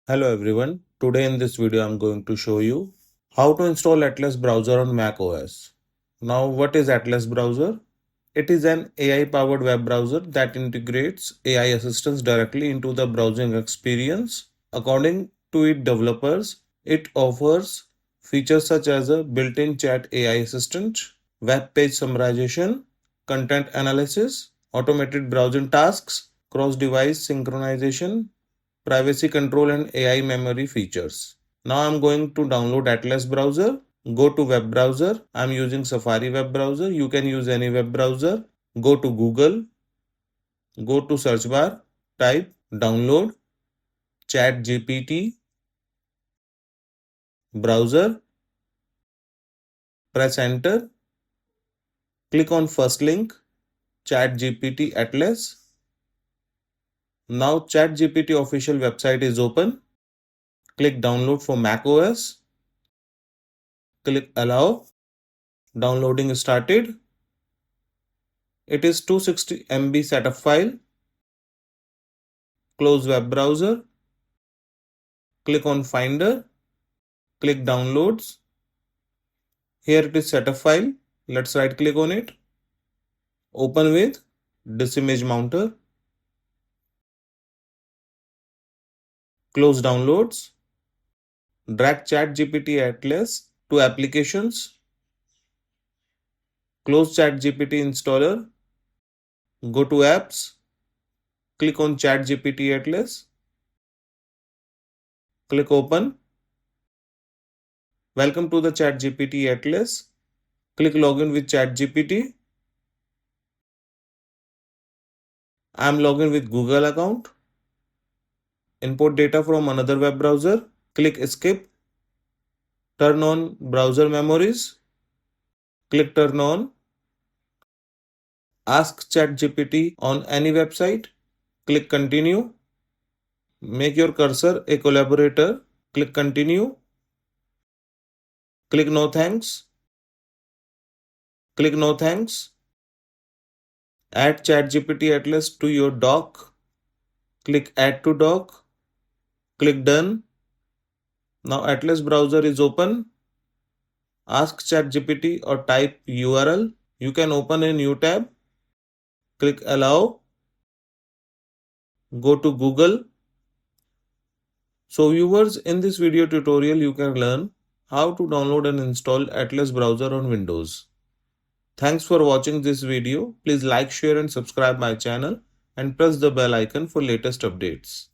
Hello everyone. Today in this video I'm going to show you how to install Atlas browser on macOS. Now what is Atlas browser? It is an AI powered web browser that integrates AI assistants directly into the browsing experience. According to its developers, it offers features such as a built-in chat AI assistant, web page summarization, content analysis, automated browsing tasks, cross-device synchronization, privacy control and AI memory features. Now I'm going to download Atlas browser. Go to web browser. I'm using Safari web browser. You can use any web browser. Go to Google. Go to search bar. Type download ChatGPT browser. Press enter. Click on first link ChatGPT Atlas. Now ChatGPT official website is open. Click download for macOS. Click allow. Downloading started. It is 260 MB setup file. Close web browser. Click on Finder. Click Downloads. Here it is setup file. Let's right click on it. Open with this image mounter. Close downloads. Drag ChatGPT Atlas to applications. Close ChatGPT installer. Go to apps. Click on ChatGPT Atlas. Click open. Welcome to the ChatGPT Atlas. Click login with ChatGPT. I am logged in with Google account. Import data from another web browser. Click escape. Turn on browser memories. Click turn on. Ask ChatGPT on any website. Click continue. Make your cursor a collaborator. Click continue. Click no thanks. Click no thanks. Add ChatGPT Atlas to your dock. Click add to dock. Click done. Now Atlas browser is open. Ask ChatGPT or type URL. You can open a new tab. Click allow. Go to Google. So viewers, in this video tutorial you can learn how to download and install Atlas browser on Windows. Thanks for watching this video. Please like, share and subscribe my channel and press the bell icon for latest updates.